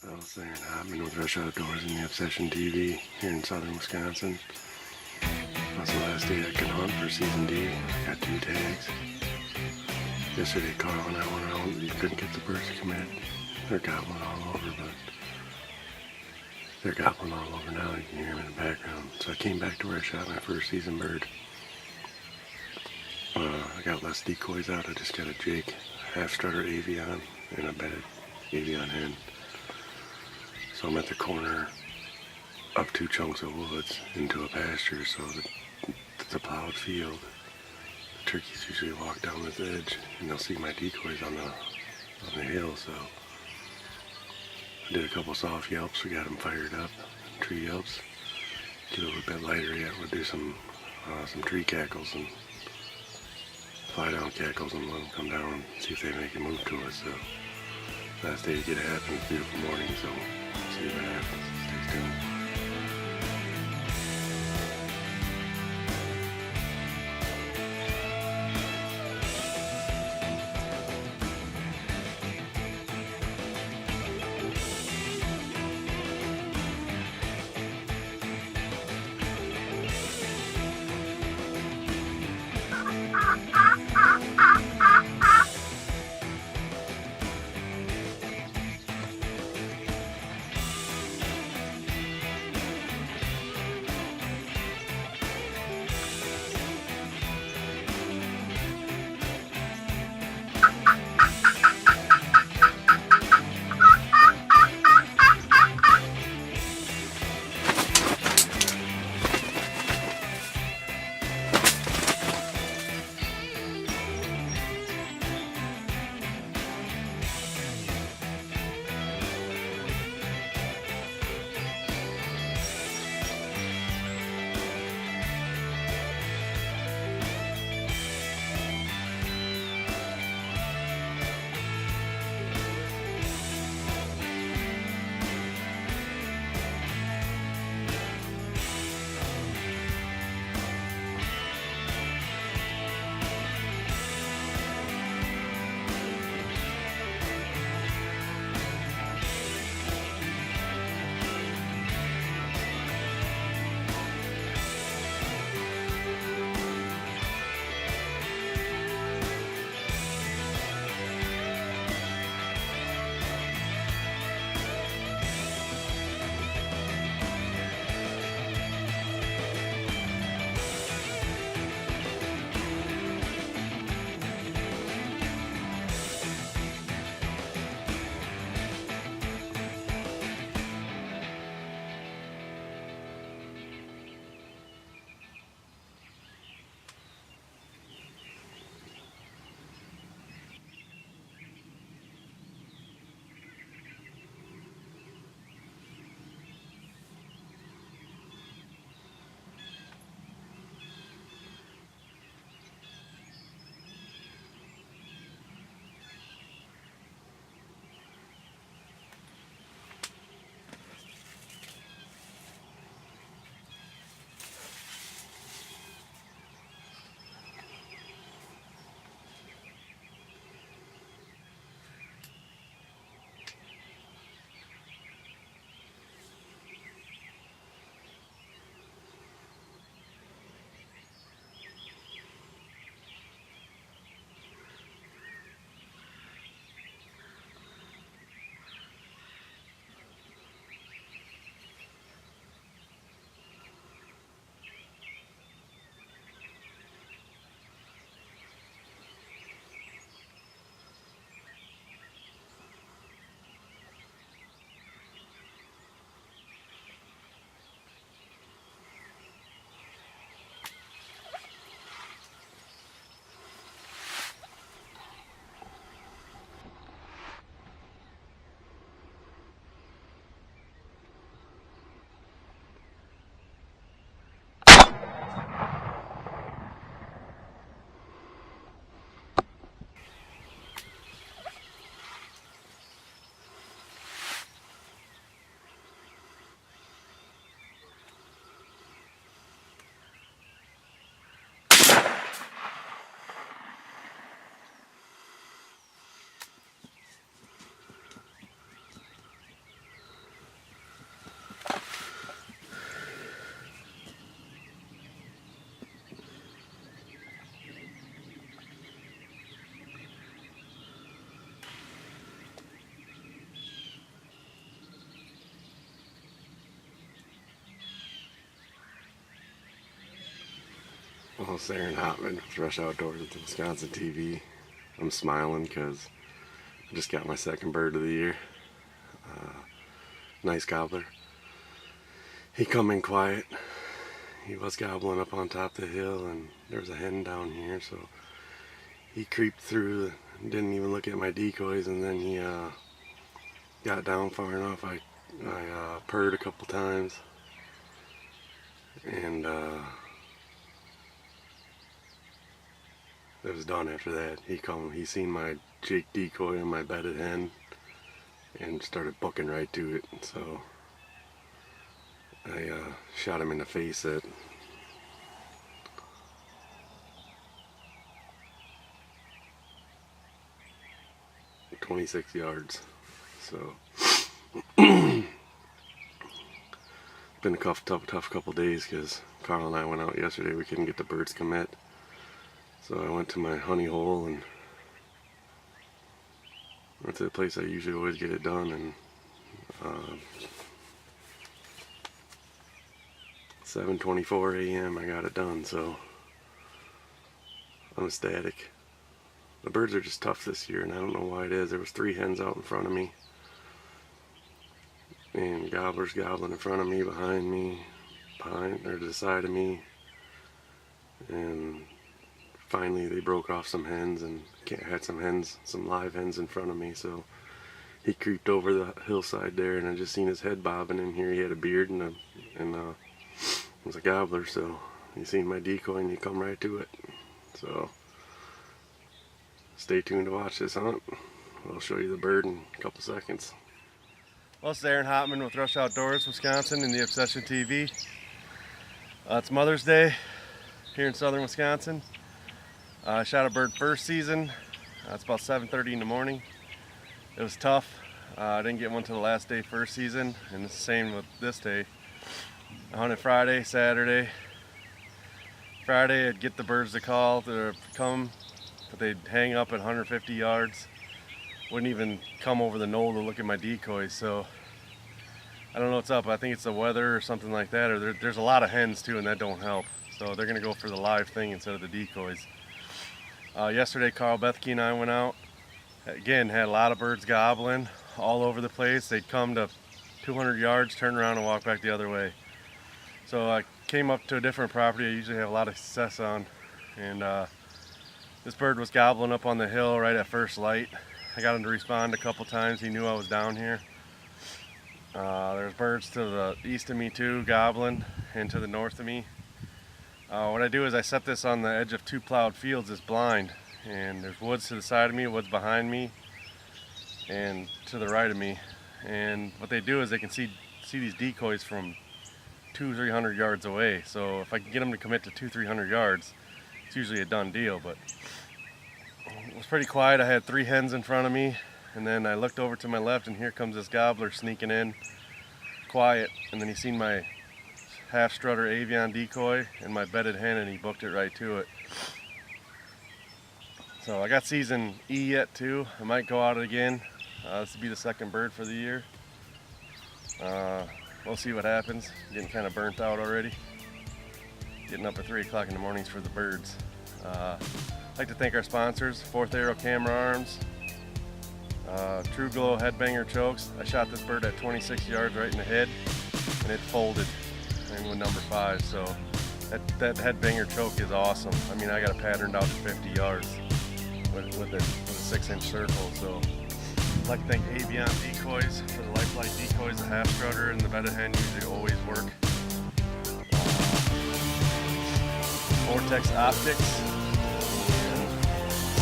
I was saying Hottman with Rush Outdoors and the Obsession TV here in southern Wisconsin. That's the last day I can hunt for season D. I got 2 tags. Yesterday Carl and I went out and couldn't get the birds to come in. They're gobbling all over, but they're gobbling all over now. You can hear them in the background. So I came back to where I shot my first season bird. I got less decoys out. I just got a Jake half strutter avian and a bedded avian hen. So I'm at the corner up 2 chunks of woods into a pasture, so it's a plowed field. The turkeys usually walk down this edge and they'll see my decoys on the hill, so I did a couple soft yelps. We got them fired up, tree yelps. Get a little bit lighter yet. We'll do some tree cackles and fly down cackles and let them come down and see if they make a move to us. So last day to get it happen. It's a beautiful morning, so we'll see what happens. Stay tuned. Host Aaron Hottman with Rush Outdoors at the Wisconsin TV. I'm smiling because I just got my second bird of the year. Nice gobbler. He come in quiet. He was gobbling up on top of the hill, and there was a hen down here, so he creeped through, didn't even look at my decoys, and then he got down far enough. I purred a couple times, and it was done after that. He seen my Jake decoy and my bedded hen and started booking right to it. So I shot him in the face at 26 yards. So been a tough couple days because Carl and I went out yesterday. We couldn't get the birds commit. So I went to my honey hole and went to the place I usually always get it done, and 7:24 a.m. I got it done, so I'm ecstatic. The birds are just tough this year, and I don't know why it is. There was 3 hens out in front of me, and gobblers gobbling in front of me, behind me, or to the side of me, and finally they broke off some hens and had some live hens in front of me. So he creeped over the hillside there, and I just seen his head bobbing in here. He had a beard and was a gobbler, so he seen my decoy and he come right to it. So stay tuned to watch this hunt. I'll show you the bird in a couple seconds. Well, it's Aaron Hottman with Rush Outdoors, Wisconsin, and the Obsession TV. It's Mother's Day here in southern Wisconsin. I shot a bird first season. It's about 7:30 in the morning. It was tough. I didn't get one till the last day first season, and it's the same with this day. I hunted Friday, Saturday. Friday I'd get the birds to call to come, but they'd hang up at 150 yards. Wouldn't even come over the knoll to look at my decoys, so I don't know what's up. I think it's the weather or something like that, or there's a lot of hens too, and that don't help. So they're gonna go for the live thing instead of the decoys. Yesterday Carl Bethke and I went out. Again, had a lot of birds gobbling all over the place. They'd come to 200 yards, turn around and walk back the other way. So I came up to a different property I usually have a lot of success on, and this bird was gobbling up on the hill right at first light. I got him to respond a couple times. He knew I was down here. There's birds to the east of me too, gobbling, and to the north of me. What I do is I set this on the edge of 2 plowed fields, this blind, and there's woods to the side of me, woods behind me, and to the right of me. And what they do is they can see these decoys from 200-300 yards away. So if I can get them to commit to 200-300 yards, it's usually a done deal. But it was pretty quiet. I had 3 hens in front of me, and then I looked over to my left, and here comes this gobbler sneaking in, quiet, and then he seen my half strutter avian decoy and my bedded hen, and he booked it right to it. So I got season E yet too. I might go out again. This will be the second bird for the year. We'll see what happens. Getting kind of burnt out already. Getting up at 3 o'clock in the mornings for the birds. I'd like to thank our sponsors, Fourth Arrow Camera Arms, True Glow Headbanger Chokes. I shot this bird at 26 yards right in the head, and it folded and with number 5. So that headbanger choke is awesome. I mean, I got it patterned out to 50 yards with a 6-inch circle. So I'd like to thank Avian Decoys for the Lifelike decoys. The half strutter and the bedded hen usually always work. Vortex Optics,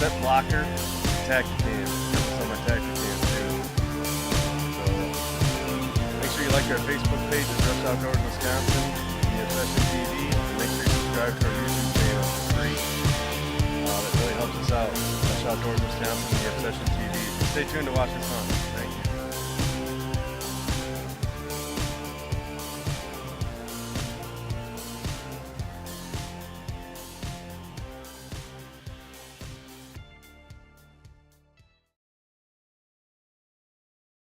Set Blocker, Tacticam. Some of my Tacticam too. So make sure you like our Facebook page at Rush Outdoors Wisconsin, the Obsession TV, and make sure you subscribe to our YouTube channel. It's free. That really helps us out. Rush Outdoors Wisconsin, the Obsession TV. Stay tuned to watch this hunt.